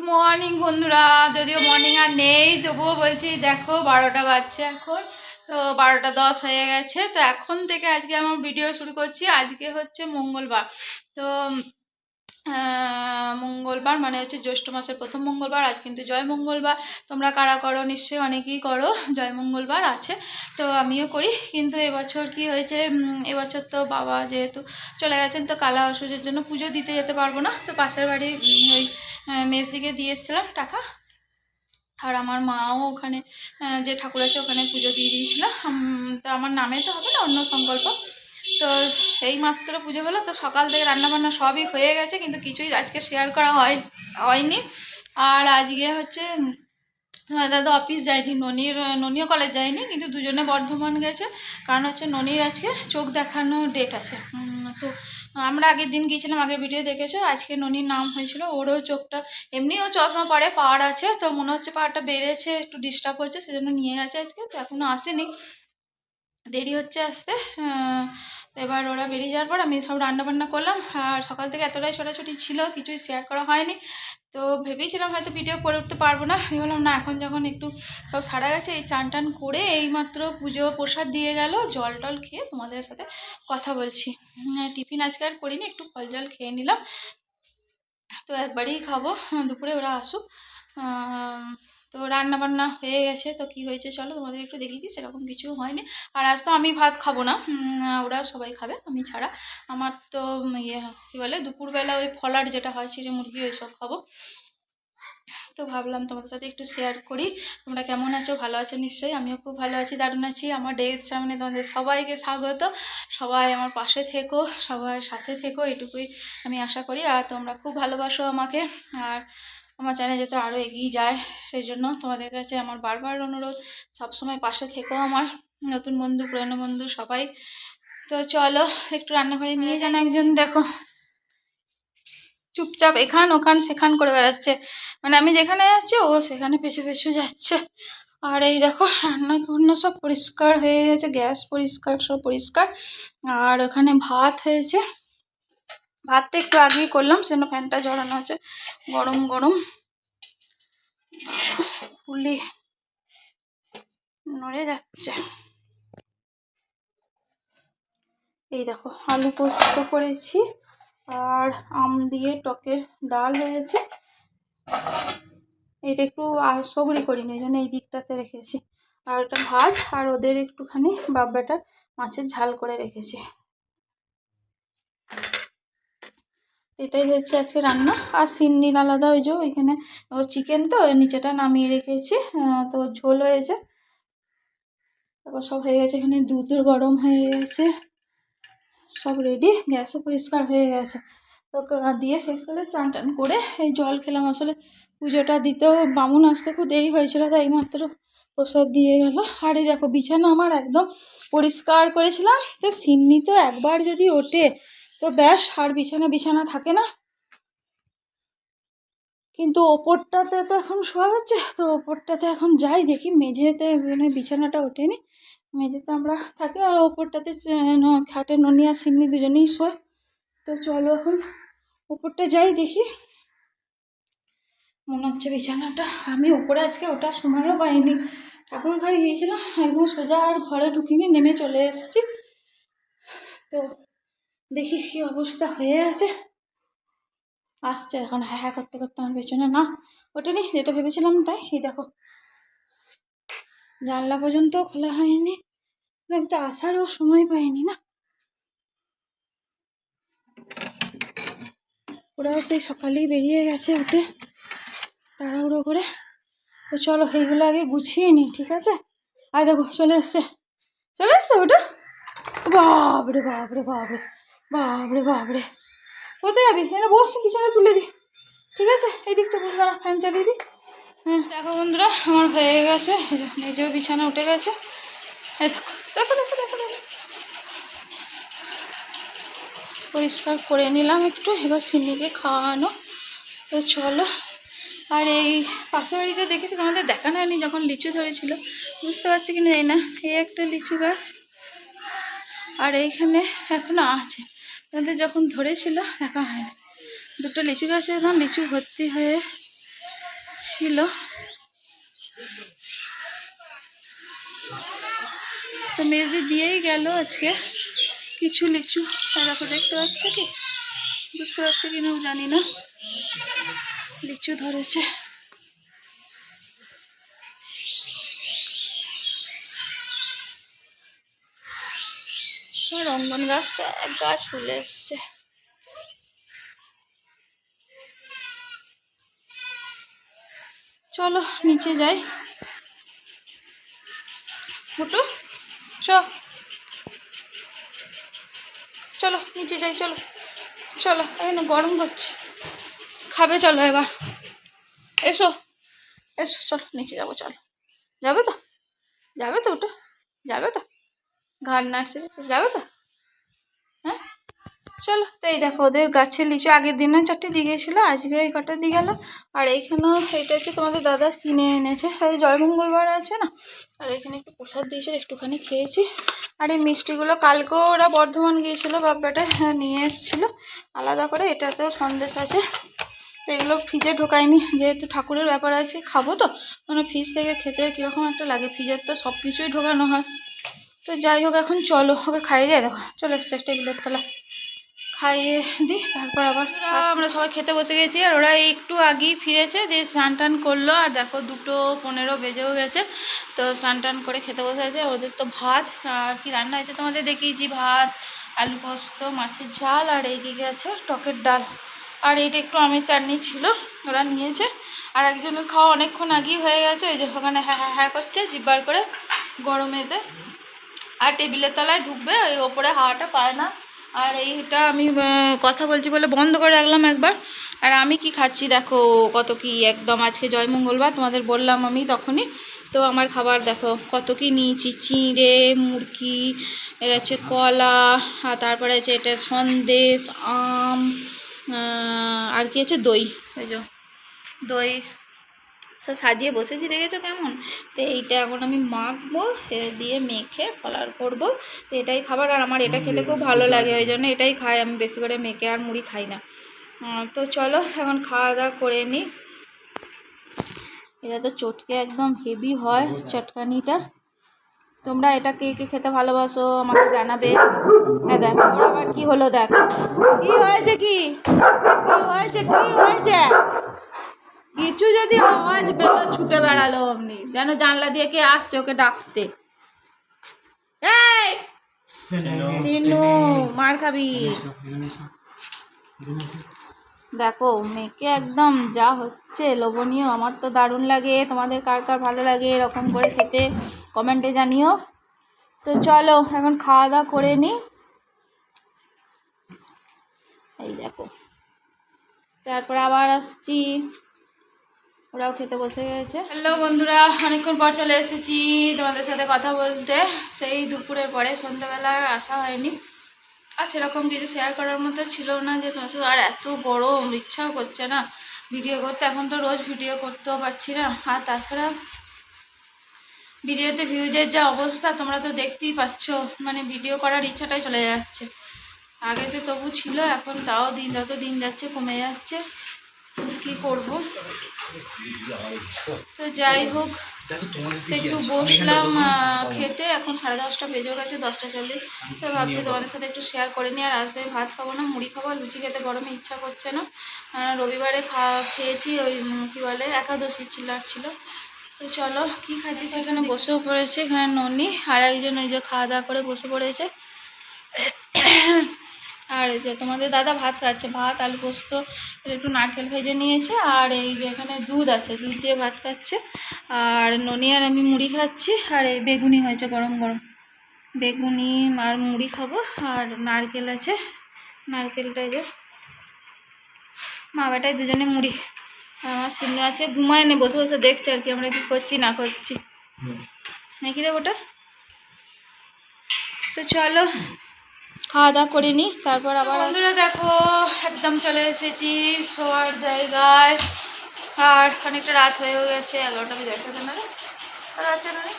Morning বন্ধুরা, যদিও morning আর নেই তবুও বলছি দেখো 12টা বাজছে এখন। তো 12টা 10 হয়ে গেছে। তো এখন থেকে আজকে আমার ভিডিও শুরু করছি। আজকে হচ্ছে মঙ্গলবার। তো মঙ্গলবার মানে হচ্ছে জ্যৈষ্ঠ মাসের প্রথম মঙ্গলবার। আজ কিন্তু জয় মঙ্গলবার। তোমরা কারা করো, নিশ্চয়ই অনেকেই করো, জয় মঙ্গলবার আছে। তো আমিও করি। কিন্তু এবছর কি হয়েছে, এবছর তো বাবা যেহেতু চলে গেছেন, তো কালা অসুখের জন্য পুজো দিতে যেতে পারবো না। তো পাশের বাড়ি ওই মেস দিকে দিয়ে এসেছিলাম টাকা। আর আমার মাও ওখানে যে ঠাকুর আছে ওখানে পুজো দিয়ে দিয়েছিল। তো আমার নামে তো হবে না, অন্য সংকল্প। তো এই মাত্র পুজো হলো। তো সকাল থেকে রান্নাবান্না সবই হয়ে গেছে, কিন্তু কিছুই আজকে শেয়ার করা হয়নি। আর আজকে হচ্ছে দাদা অফিস যায়নি, ননিও কলেজ যায়নি, কিন্তু দুজনে বর্ধমান গেছে। কারণ হচ্ছে ননির আজকে চোখ দেখানো ডেট আছে। তো আমরা আগের দিন গিয়েছিলাম, আগের ভিডিও দেখেছো। আজকে ননির নাম হয়েছিল। ওরও চোখটা এমনিও চশমা পরে, পাওয়ার আছে, তো মনে হচ্ছে পাওয়ারটা বেড়েছে, একটু ডিস্টার্ব হচ্ছে, সেজন্য নিয়ে গেছে আজকে। তো এখনও আসেনি, দেরি হচ্ছে আসতে। এবার ওরা বেরিয়ে যাওয়ার পর আমি সব রান্নাবান্না করলাম। আর সকাল থেকে এতটাই ছোটাছুটি ছিল, কিছুই শেয়ার করা হয়নি। তো ভেবেছিলাম হয়তো ভিডিও করে উঠতে পারবো না। আমি বললাম না, এখন যখন একটু সব সারা গেছে, এই চান টান করে এইমাত্র পুজো প্রসাদ দিয়ে গেল, জল টল খেয়ে তোমাদের সাথে কথা বলছি। টিফিন আজকে আর করিনি, একটু ফল জল খেয়ে নিলাম। তো একবারেই খাবো, দুপুরে ওরা আসুক। তো রান্না বান্না হয়ে গেছে। তো কি হয়েছে চলো তোমাদের একটু দেখিয়ে দিই। সেরকম কিছু হয়নি। আর আজ তো আমি ভাত খাবো না, ওরা সবাই খাবে আমি ছাড়া। আমার তো কী বলে, দুপুরবেলা ওই ফলার যেটা হয়, চিড়ে মুরগি, ওই সব খাবো। তো ভাবলাম তোমাদের সাথে একটু শেয়ার করি। তোমরা কেমন আছো? ভালো আছো নিশ্চয়ই। আমিও খুব ভালো আছি, দারুণ আছি। আমার ডের সামনে তোমাদের সবাইকে স্বাগত। সবাই আমার পাশে থেকো, সবাই সাথে থেকো, এটুকুই আমি আশা করি। আর তোমরা খুব ভালোবাসো আমাকে। আর আমার চ্যানেল যাতে আরও এগিয়ে যায়, সেই জন্য তোমাদের কাছে আমার বারবার অনুরোধ, সবসময় পাশে থেকো আমার। নতুন বন্ধু, পুরনো বন্ধু সবাই। তো চলো একটু রান্নাঘরে নিয়ে যান একজন। দেখো চুপচাপ এখান ওখান সেখান করে বেড়াচ্ছে, মানে আমি যেখানে যাচ্ছি ও সেখানে পেছু পেছু যাচ্ছে। আর এই দেখো রান্না সব পরিষ্কার হয়ে গেছে, গ্যাস পরিষ্কার, সব পরিষ্কার। আর ওখানে ভাত হয়েছে, ভাতটা একটু আগেই করলাম, সেজন্য ফ্যানটা ঝরানো আছে, গরম গরম। পুলি নড়ে যাচ্ছে। এই দেখো আলু পোস্ত করেছি, আর আম দিয়ে টকের ডাল হয়েছে। এটা একটু সগড়ি করিনি, ওই জন্য এই দিকটাতে রেখেছি। আর ওটা ভাত, আর ওদের একটুখানি বাব্বাটার মাছের ঝাল করে রেখেছি। এটাই হচ্ছে আজকে রান্না। আর সিন্নির আলাদা ওই যে ওইখানে চিকেন, তো নিচেটা নামিয়ে রেখেছি। তো ঝোল হয়েছে, তারপর সব হয়ে গেছে। এখানে দুধ গরম হয়ে গেছে, সব রেডি, গ্যাসও পরিষ্কার হয়ে গেছে। তো দিয়ে শেষ করে চান টান করে এই জল খেলাম। আসলে পুজোটা দিতেও বামুন আসতে খুব দেরি হয়েছিল, তাই মাত্র প্রসাদ দিয়ে গেল। আর এই দেখো বিছানা আমার একদম পরিষ্কার করেছিলাম। তো সিন্নি তো একবার যদি ওঠে তো ব্যাস, আর বিছানা থাকে না। কিন্তু ওপরটাতে তো এখন শোয়া হচ্ছে, তো ওপরটাতে এখন যাই দেখি, মেঝেতে মানে বিছানাটা ওঠেনি, মেঝেতে আমরা থাকি। আর ওপরটাতে খাটে ননি আর সিন্নি দুজনেই শোয়। তো চলো এখন ওপরটা যাই দেখি। মনে হচ্ছে বিছানাটা, আমি উপরে আজকে ওটার সময়ও পাইনি। ঠাকুর ঘরে গিয়েছিলাম, একদম সোজা আর ঘরে ঢুকিনি, নেমে চলে এসেছি। তো দেখি কি অবস্থা হয়ে আছে। আসছে এখন হ্যাঁ হ্যাঁ করতে করতে আমার পেছনে, না ওঠেনি যেটা ভেবেছিলাম তাই। এই দেখো জানলা পর্যন্ত খোলা হয়নি, আমি তো আসারও সময় পাইনি না। ওরাও সেই সকালেই বেরিয়ে গেছে উঠে তাড়াহুড়ো করে। তো চলো এইগুলো আগে গুছিয়ে নিই, ঠিক আছে? আর দেখো চলে এসছে ওটা। বাবরে বাবরে বাবরে বাবরে বাবরে, কোথায় যাবি? এটা বসে পিছনে তুলে দিই, ঠিক আছে? এই দিকটা বসে দাঁড়া, ফ্যান চালিয়ে দিই। হ্যাঁ দেখো বন্ধুরা, আমার হয়ে গেছে, নিজেও বিছানা উঠে গেছে। এই দেখো দেখো দেখো দেখো দেখো, পরিষ্কার করে নিলাম একটু। এবার সিন্নিকে খাওয়ানো। তো চলো। আর এই পাশের বাড়িটা দেখেছি, তোমাদের দেখানো হয়নি, যখন লিচু ধরেছিল, বুঝতে পারছি কিনা জানি না, এই একটা লিচু গাছ, আর এইখানে এখনো আছে, তোমাদের যখন ধরেছিল দেখা হয় না। দুটো লিচু গাছে একদম লিচু ভর্তি হয়ে ছিল। তো মেয়েদের দিয়েই গেল আজকে কিছু লিচু। দেখো, দেখতে পাচ্ছ কি, বুঝতে পারছো কি না জানি না, লিচু ধরেছে। রঙ্গন গাছটা এক গাছ ফুলে এসছে। চলো নিচে যাই। ফুটু চলো নিচে যাই, চলো চলো, এখানে গরম করছে, খাবে চলো এবার, এসো এসো, চলো নিচে যাবো, চলো। যাবে তো, যাবে তো, ওটা যাবে তো, ঘাড় নাড়ছে, যাবে তো, হ্যাঁ চলো। তো এই দেখো ওদের গাছের লিচু আগের দিনে 4টে দিয়ে গিয়েছিলো, আজকে এই কটা দিয়ে গেল। আর এইখানেও এটা হচ্ছে তোমাদের দাদা কিনে এনেছে, এই জয়মঙ্গলবার আছে না, আর এখানে একটু প্রসাদ দিয়েছিল, একটুখানি খেয়েছি। আর এই মিষ্টিগুলো কালকেও ওরা বর্ধমান গিয়েছিলো, বাপ্পাটা নিয়ে এসেছিলো আলাদা করে। এটাতেও সন্দেশ আছে। তো এগুলো ফ্রিজে ঢোকায়নি, যেহেতু ঠাকুরের ব্যাপার আছে, খাবো তো, মানে ফ্রিজ থেকে খেতে কীরকম একটা লাগে, ফ্রিজের তো সব কিছুই ঢোকানো হয়। তো যাই হোক, এখন চলো ওকে খাইয়ে যায়। দেখো চলে এসছে টেবিলের তলা, খাইয়ে দিই, তারপর আবার আমরা সবাই খেতে বসে গেছি। আর ওরা একটু আগেই ফিরেছে, দিয়ে স্নান টান করলো। আর দেখো 2:15 বেজেও গেছে, তো স্নান টান করে খেতে বসে গেছে। ওদের তো ভাত, আর কি রান্না হয়েছে তোমাদের দেখিয়েছি, ভাত, আলু পোস্ত, মাছের ঝাল, আর এইদিকে আছে টকের ডাল। আর এইটা একটু আমের চাটনি ছিল, ওরা নিয়েছে। আর একজনের খাওয়া অনেকক্ষণ আগেই হয়ে গেছে, ওই যে ওখানে হ্যাঁ হ্যাঁ হ্যাঁ করছে জিব্বার করে গরমেতে। আর টেবিলের তলায় ঢুকবে, ওই ওপরে হাওয়াটা পায় না। আর এইটা আমি কথা বলছি বলে বন্ধ করে রাখলাম একবার। আর আমি কি খাচ্ছি দেখো, কত কি একদম, আজকে জয় মঙ্গলবার তোমাদের বললাম আমি তখনই। তো আমার খাবার দেখো কত কি নিয়েছি, চিঁড়ে, মুরগি, এটা হচ্ছে কলা, আর তারপরে আছে এটা সন্দেশ, আম, আর কি আছে দই, ওই যে দই সব সাজিয়ে বসেছি, দেখেছো কেমন। তো এইটা এখন আমি মাখবো, দিয়ে মেখে ফলার করবো। তো এটাই খাবার, আর আমার এটা খেতে খুব ভালো লাগে, ওই জন্য এটাই খাই আমি বেশি করে, মেখে আর মুড়ি খাই না। তো চলো এখন খাওয়া দাওয়া করে নিই। এটা তো চটকে একদম হেভি হয় চটকানিটা। তোমরা এটা কে কে খেতে ভালোবাসো আমাকে জানাবে। দেখ ওর আবার কি হলো, দেখ কি হয়েছে, কি হয়েছে, কি হয়েছে, কিছু যদি আওয়াজ পেলো ছুটে বেড়ালো অমনি, যেন জানলা দিয়ে কে আসছে ওকে ডাকতে। এই সিনু, মার খাবি। দেখো মেয়েকে একদম যা হচ্ছে লোভনীয়, আমার তো দারুণ লাগে। তোমাদের কার কার ভালো লাগে এরকম করে খেতে, কমেন্টে জানিও। তো চলো এখন খাওয়া দাওয়া করে নিই। এই দেখো, তারপর আবার আসছি, ওরাও খেতে বসে গেছে। হ্যালো বন্ধুরা, অনেকক্ষণ পর চলে এসেছি তোমাদের সাথে কথা বলতে। সেই দুপুরের পরে, সন্ধ্যাবেলা আসা হয়নি, আর সেরকম কিছু শেয়ার করার মতো ছিল না, যে তোমার সাথে আর এত গরম, ইচ্ছাও করছে না ভিডিও করতে। এখন তো রোজ ভিডিও করতেও পারছি না, আর তাছাড়া ভিডিওতে ভিউজের যা অবস্থা তোমরা তো দেখতেই পাচ্ছ, মানে ভিডিও করার ইচ্ছাটাই চলে যাচ্ছে। আগে তো তবু ছিল, এখন তাও যত দিন যাচ্ছে কমে যাচ্ছে, কি করব। তো যাই হোক, একটু বসলাম খেতে, এখন 10:30 বেজে গেছে, 10:40। তো ভাবছি তোমাদের সাথে একটু শেয়ার করে নিই। আর আজ আমি ভাত খাবো না, মুড়ি খাবো, লুচি খেতে গরমে ইচ্ছা করছে না। রবিবারে খেয়েছি, ওই কী বলে একাদশী ছিল। তো চলো কি খাচ্ছি সেখানে বসেও পড়েছে, এখানে ননি আর একজন ওই যে খাওয়া দাওয়া করে বসে পড়েছে। আর এই যে তোমাদের দাদা ভাত খাচ্ছে, ভাত আলু পোস্ত, একটু নারকেল ভেজে নিয়েছে। আর এই যে এখানে দুধ আছে, দুধ দিয়ে ভাত খাচ্ছে। আর ননি আর আমি মুড়ি খাচ্ছি। আর এই বেগুনি হয়েছে গরম গরম, বেগুনি আর মুড়ি খাবো। আর নারকেল আছে, নারকেলটা এই যে মা বেটাই দুজনে মুড়ি। আমার সিনু আছে ঘুমায় নে, বসে বসে দেখছে আর কি আমরা কি করছি না করছি, নাকি রে ওটা। তো চলো খাওয়া দাওয়া করে নিই, তারপর আবার বন্ধুরা দেখো একদম চলে এসেছি শোয়ার জায়গায়। আর অনেকটা রাত হয়েও গেছে, 11টা বেজে গেছে না রে, আর আছে না রে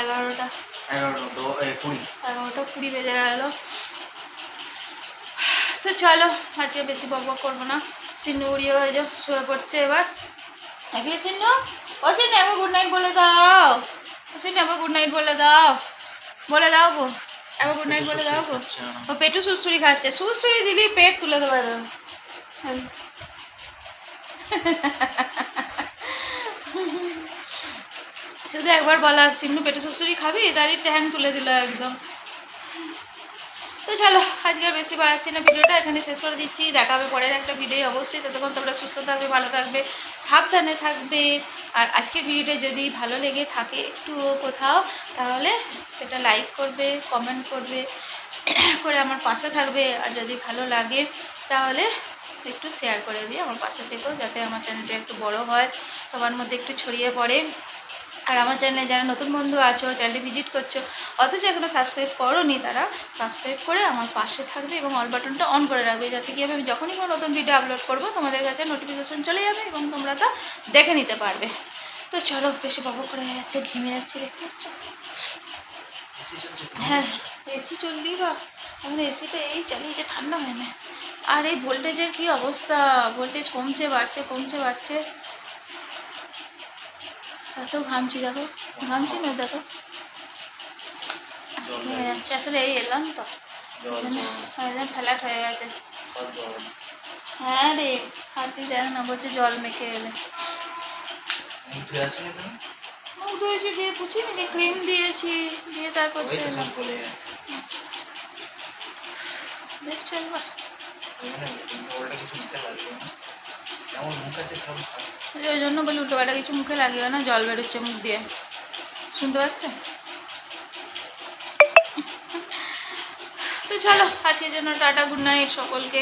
11:20 বেজে গেল। তো চলো আজকে বেশি বক বক করবো না, সিনু উড়িয়ে হয়ে যাও, শুয়ে পড়ছে এবার। একলে সিন্নু, ও সিন্নু একবার গুড নাইট বলে দাও, ও সিন্নু একবার গুড নাইট বলে দাও, বলে দাও গো, একবার গুড নাইট বলে দাও গো। ও পেটু সুড়সুড়ি খাচ্ছে, সুড়সুড়ি দিলেই পেট তুলে দেবে। শুধু একবার বলা সিন্নু পেটু সুড়সুড়ি খাবি, তারই ট্যাং তুলে দিল একদম। তো চলো আজকে আর বেশি বাড়াচ্ছি না, ভিডিওটা এখানে শেষ করে দিচ্ছি। দেখা হবে পরের একটা ভিডিও অবশ্যই। ততক্ষণ তোমরা সুস্থ থাকবে, ভালো থাকবে, সাবধানে থাকবে। আর আজকের ভিডিওটা যদি ভালো লেগে থাকে একটু কোথাও, তাহলে সেটা লাইক করবে, কমেন্ট করবে, করে আমার পাশে থাকবে। আর যদি ভালো লাগে তাহলে একটু শেয়ার করে দিয়ে আমার পাশে থেকেও, যাতে আমার চ্যানেলটা একটু বড় হয়, তোমার মধ্যে একটু ছড়িয়ে পড়ে। আর আমার চ্যানেলে যারা নতুন বন্ধু আছো, চ্যানেলটি ভিজিট করছো, অথচ এখনও সাবস্ক্রাইব করোনি, তারা সাবস্ক্রাইব করে আমার পাশে থাকবে এবং অল বাটনটা অন করে রাখবে, যাতে কি আমি যখনই কোনো নতুন ভিডিও আপলোড করবো তোমাদের কাছে নোটিফিকেশান চলে যাবে এবং তোমরা তা দেখে নিতে পারবে। তো চলো, বেশি বকবক করে হয়ে যাচ্ছে, ঘেমে যাচ্ছে, দেখতে পাচ্ছ? হ্যাঁ, এসি চললেই বা, এখন এসিটা এই চালিয়েছে, ঠান্ডা হয় না। আর এই ভোল্টেজের কী অবস্থা, ভোল্টেজ কমছে বাড়ছে, কমছে বাড়ছে। এত ঘামছি, দেখো ঘামছি না, দেখো ঘেমে যাচ্ছে। আসলে এই এলাম তো, ফ্ল্যাট হয়ে গেছে। হ্যাঁ রে, হাতি দেখ না, বলছে জল মেখে এলে। উঠেছি, দিয়ে পুছিনি, দিয়ে ক্রিম দিয়েছি, দিয়ে তারপর দেখছো একবার। ওই জন্য বলি উল্টোপাল্টা কিছু মুখে লাগিও না, জল বেরোচ্ছে মুখ দিয়ে, শুনতে পাচ্ছ? তো চলো আজকের জন্য টাটা, গুড নাইট সকলকে।